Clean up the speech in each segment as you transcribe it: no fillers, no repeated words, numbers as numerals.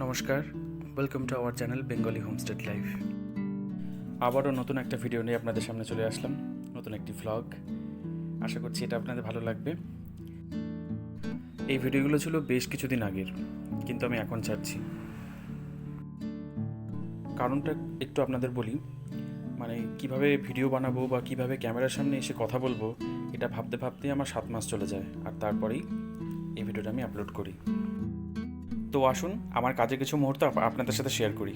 নমস্কার, welcome to our channel Bengali homestead life. আবারও নতুন একটা ভিডিও নিয়ে আপনাদের সামনে চলে আসলাম, নতুন একটি ভ্লগ। আশা করছি এটা আপনাদের ভালো লাগবে। এই ভিডিওগুলো ছিল বেশ কিছুদিন আগের, কিন্তু আমি এখন ছাড়ছি। কারণটা একটু আপনাদের বলি, মানে কিভাবে ভিডিও বানাবো বা কিভাবে ক্যামেরার সামনে এসে কথা বলবো, এটা ভাবতে ভাবতেই আমার 7 মাস চলে যায়, আর তারপরেই এই ভিডিওটা আমি আপলোড করি। তো আসুন আমার কাজের কিছু মুহূর্ত আপনাদের সাথে শেয়ার করি।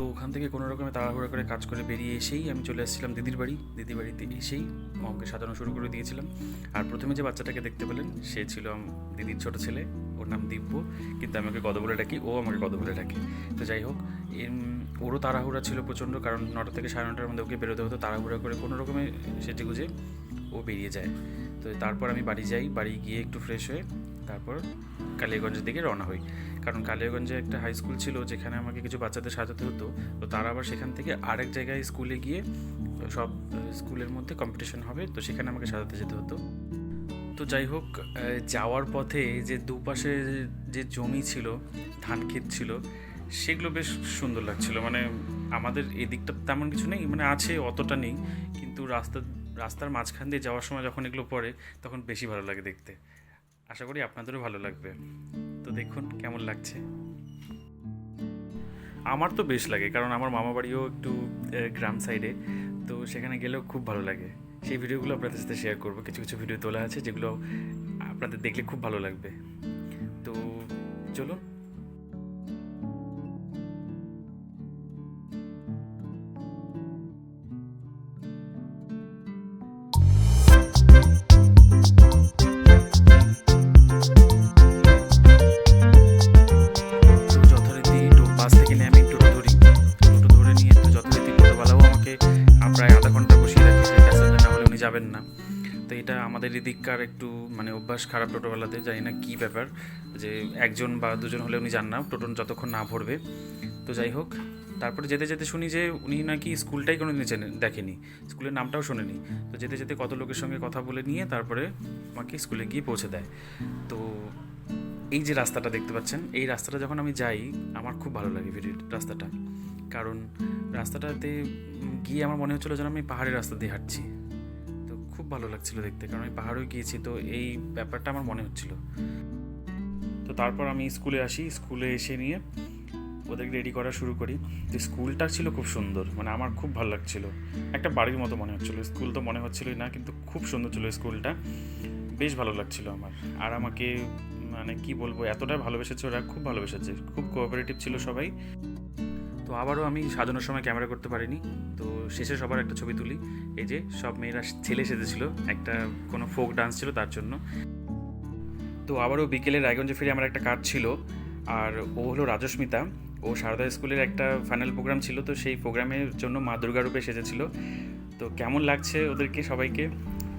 তো ওখান থেকে কোনো রকমে তাড়াহুড়ো করে কাজ করে বেরিয়ে এসেই আমি চলে এসেছিলাম দিদির বাড়িতে এসেই মমকে সাজানো শুরু করে দিয়েছিলাম। আর প্রথমে যে বাচ্চাটাকে দেখতে পেলেন সে ছিল দিদির ছোট ছেলে, ওর নাম দিব্য, কিন্তু আমি ওকে গদ বলে ডাকি, ও আমাকে গদ বলে ডাকে। তো যাই হোক, ওরও তাড়াহুড়া ছিল প্রচণ্ড, কারণ 9টা থেকে 9:30টার মধ্যে ওকে বেরোতে হতো। তাড়াহুড়া করে কোনো রকমে সেজে গুজে ও বেরিয়ে যায়। তো তারপর আমি বাড়ি যাই, বাড়ি গিয়ে একটু ফ্রেশ হয়ে তারপর কালিয়াগঞ্জের দিকে রওনা হই। কারণ কালিয়াগঞ্জে একটা হাই স্কুল ছিল যেখানে আমাকে কিছু বাচ্চাদের সাজাতে হতো। তো তারা আবার সেখান থেকে আরেক জায়গায় স্কুলে গিয়ে সব স্কুলের মধ্যে কম্পিটিশন হবে, তো সেখানে আমাকে সাজাতে যেতে হতো। তো যাই হোক, যাওয়ার পথে যে দুপাশে যে জমি ছিল, ধান ক্ষেত ছিল, সেগুলো বেশ সুন্দর লাগছিল। মানে আমাদের এদিকটা তেমন কিছু নেই, মানে আছে অতটা নেই, কিন্তু রাস্তার মাঝখান দিয়ে যাওয়ার সময় যখন এগুলো পড়ে তখন বেশি ভালো লাগে দেখতে। আশা করি আপনাদেরও ভালো লাগবে। তো দেখুন কেমন লাগছে। আমার তো বেশ লাগে, কারণ আমার মামা বাড়িও একটু গ্রাম সাইডে, তো সেখানে গেলেও খুব ভালো লাগে। সেই ভিডিওগুলো আপনাদের সাথে শেয়ার করবো। কিছু কিছু ভিডিও তোলা আছে যেগুলো আপনাদের দেখলে খুব ভালো লাগবে। তো চলুন। বাস থেকে নেমে আমি টোটো ধরে নিয়ে তো যথারীতি টোটোওয়ালাও আমাকে প্রায় আধা ঘন্টা বসিয়ে রাখে, যে প্যাসেঞ্জার না হলে উনি যাবেন না। তো এটা আমাদের এদিককার একটু মানে অভ্যাস খারাপ টোটোওয়ালাদের, জানি না কী ব্যাপার, যে একজন বা দুজন হলে উনি যান না টোটো যতক্ষণ না ভরবে। তো যাই হোক, তারপরে যেতে যেতে শুনি যে উনি নাকি স্কুলটাই কোনো দিন দেখেনি, স্কুলের নামটাও শোনেনি। তো যেতে যেতে কত লোকের সঙ্গে কথা বলে নিয়ে তারপরে আমাকে স্কুলে গিয়ে পৌঁছে দেয়। তো এই যে রাস্তাটা দেখতে পাচ্ছেন, এই রাস্তাটা যখন আমি যাই আমার খুব ভালো লাগে রাস্তাটা, কারণ রাস্তাটাতে গিয়ে আমার মনে হচ্ছিলো যেন আমি পাহাড়ের রাস্তা দিয়ে হাঁটছি। তো খুব ভালো লাগছিলো দেখতে, কারণ আমি পাহাড়েও গিয়েছি, তো এই ব্যাপারটা আমার মনে হচ্ছিলো। তো তারপর আমি স্কুলে আসি, স্কুলে এসে নিয়ে ওদেরকে রেডি করা শুরু করি। তো স্কুলটা ছিল খুব সুন্দর, মানে আমার খুব ভালো লাগছিলো, একটা বাড়ির মতো মনে হচ্ছিলো। স্কুল তো মনে হচ্ছিলোই না, কিন্তু খুব সুন্দর ছিল স্কুলটা, বেশ ভালো লাগছিলো আমার। আর আমাকে মানে কি বলবো, এতটাই ভালোবেসেছে ওরা, খুব ভালোবেসেছে, খুব কোঅপারেটিভ ছিল সবাই। তো আবারও আমি সাজানোর সময় ক্যামেরা করতে পারিনি, তো শেষে সবার একটা ছবি তুলি। এই যে সব মেয়েরা ছেলে সেজেছিল, একটা কোনো ফোক ডান্স ছিল তার জন্য। তো আবারও বিকেলে রায়গঞ্জে ফিরে আমার একটা কাজ ছিল, আর ও হলো রাজস্মিতা, ও সারদা স্কুলের একটা ফাইনাল প্রোগ্রাম ছিল, তো সেই প্রোগ্রামের জন্য মা দুর্গা রূপে সেজেছিল। তো কেমন লাগছে ওদেরকে সবাইকে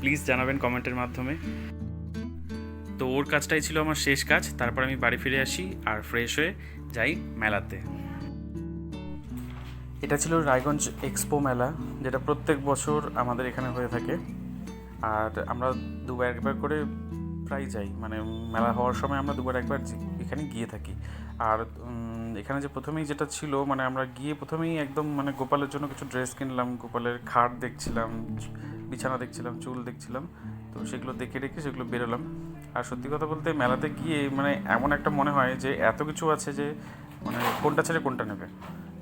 প্লিজ জানাবেন কমেন্টের মাধ্যমে। তো ওর কাজটাই ছিল আমার শেষ কাজ। তারপর আমি বাড়ি ফিরে আসি আর ফ্রেশ হয়ে যাই মেলাতে। এটা ছিল রায়গঞ্জ এক্সপো মেলা, যেটা প্রত্যেক বছর আমাদের এখানে হয়ে থাকে, আর আমরা একবার করে প্রায় যাই, মানে মেলা হওয়ার সময় আমরা একবার এখানে গিয়ে থাকি। আর এখানে যে প্রথমেই যেটা ছিল, মানে আমরা গিয়ে প্রথমেই একদম মানে গোপালের জন্য কিছু ড্রেস কিনলাম, গোপালের খাট দেখছিলাম, বিছানা দেখছিলাম, চুল দেখছিলাম। তো সেগুলো দেখে সেগুলো বেরোলাম। আর সত্যি কথা বলতে মেলাতে গিয়ে মানে এমন একটা মনে হয় যে এত কিছু আছে যে মানে কোনটা ছেড়ে কোনটা নেবে।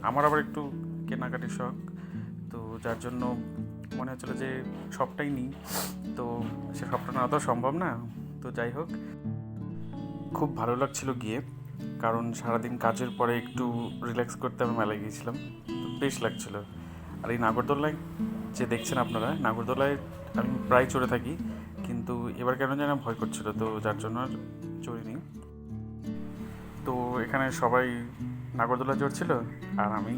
আমার আবার একটু কেনাকাটির শখ, তো যার জন্য মনে হচ্ছিলো যে সবটাই নিই, তো সে সবটা নেওয়া তো সম্ভব না। তো যাই হোক, খুব ভালো লাগছিলো গিয়ে, কারণ সারাদিন কাজের পরে একটু রিল্যাক্স করতে আমি মেলায় গিয়েছিলাম, তো বেশ লাগছিলো। আর এই নাগরদোলায় যে দেখছেন আপনারা, নাগরদোলায় আমি প্রায় চড়ে থাকি, কিন্তু এবার কেন জানি না ভয় করছিলো, তো যার জন্য আর চড়িনি। তো এখানে সবাই নাগরদোলা চড়ছিল আর আমি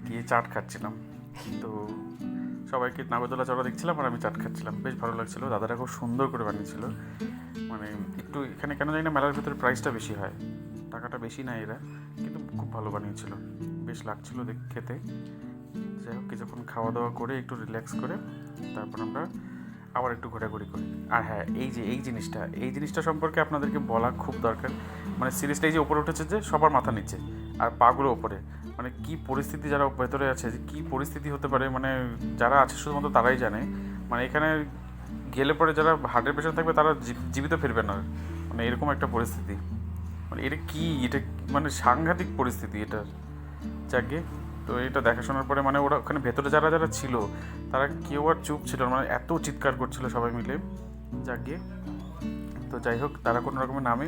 গিয়ে চাট খাচ্ছিলাম। তো সবাইকে নাগরদোলা চড়া দেখছিলাম আর আমি চাট খাচ্ছিলাম, বেশ ভালো লাগছিলো। দাদারা খুব সুন্দর করে বানিয়েছিল, মানে একটু এখানে কেন জানি না মেলার ভিতরে প্রাইসটা বেশি হয়, টাকাটা বেশি নেয় এরা, কিন্তু খুব ভালো বানিয়েছিল, বেশ লাগছিলো খেতে। যাই হোক, কিছুক্ষণ খাওয়া দাওয়া করে একটু রিল্যাক্স করে তারপর আমরা আবার একটু ঘোরাঘুরি করি। আর হ্যাঁ, এই জিনিসটা সম্পর্কে আপনাদেরকে বলা খুব দরকার। মানে সিরিজটা এই যে ওপরে উঠেছে, যে সবার মাথা নিচে আর পাগুলো ওপরে, মানে কি পরিস্থিতি, যারা ভেতরে আছে যে কী পরিস্থিতি হতে পারে, মানে যারা আছে শুধুমাত্র তারাই জানে। মানে এখানে গেলে পরে যারা হার্টের পেশেন্ট থাকবে তারা জীবিত ফিরবে না, মানে এরকম একটা পরিস্থিতি। মানে এটা মানে সাংঘাতিক পরিস্থিতি এটা। যাকে তো এটা দেখাশোনার পরে, মানে ওরা ওখানে ভেতরে যারা যারা ছিল তারা কেউ আর চুপ ছিল না, মানে এত চিৎকার করছিল সবাই মিলে। যাকে তো যাই হোক, তারা কোনো রকমের নামে,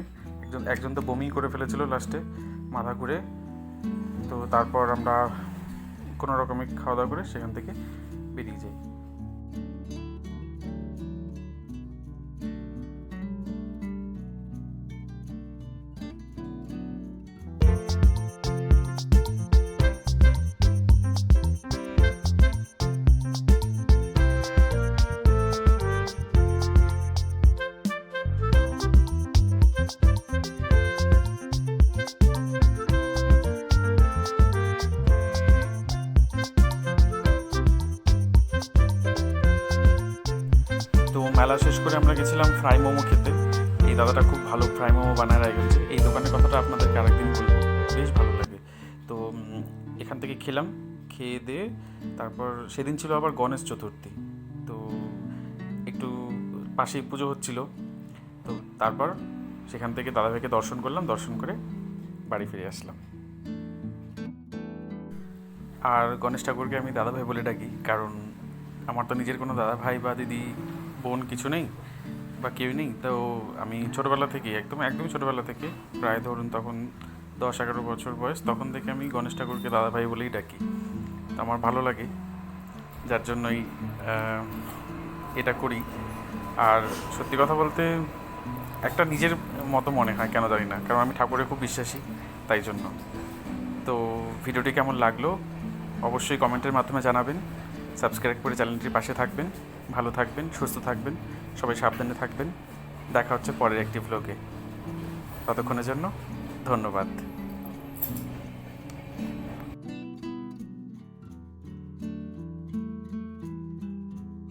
একজন তো বমি করে ফেলেছিল লাস্টে, মাথা ঘুরে। তো তারপর আমরা কোনো রকমে খাওয়া দাওয়া করে সেখান থেকে বেরিয়ে যাই। তো মেলা শেষ করে আমরা গেছিলাম ফ্রাই মোমো খেতে। এই দাদাটা খুব ভালো ফ্রাই মোমো বানায় রেখেছে, এই দোকানের কথাটা আপনাদেরকে আরেকদিন বলবো, বেশ ভালো লাগে। তো এখান থেকে খেয়ে দিয়ে তারপর সেদিন ছিল আবার গণেশ চতুর্থী, তো একটু পাশেই পুজো হচ্ছিল। তো তারপর সেখান থেকে দাদাভাইকে দর্শন করলাম, দর্শন করে বাড়ি ফিরে আসলাম। আর গণেশ ঠাকুরকে আমি দাদাভাই বলে ডাকি, কারণ আমার তো নিজের কোনো দাদা ভাই বা দিদি বোন কিছু নেই বা কেউ নেই। তো আমি ছোটোবেলা থেকে একদমই ছোটোবেলা থেকে, প্রায় ধরুন তখন 10-11 বছর বয়স, তখন থেকে আমি গণেশ ঠাকুরকে দাদা ভাই বলেই ডাকি। তো আমার ভালো লাগে, যার জন্যই এটা করি। আর সত্যি কথা বলতে একটা নিজের মতো মনে হয়, কেন জানি না, কারণ আমি ঠাকুরে খুব বিশ্বাসী, তাই জন্য। তো ভিডিওটি কেমন লাগলো অবশ্যই কমেন্টের মাধ্যমে জানাবেন। সাবস্ক্রাইব করে চ্যানেলটির পাশে থাকবেন। ভালো থাকবেন, সুস্থ থাকবেন, সবাই সাবধানে থাকবেন। দেখা হচ্ছে পরের একটি ভ্লগে। ততক্ষণের জন্য ধন্যবাদ।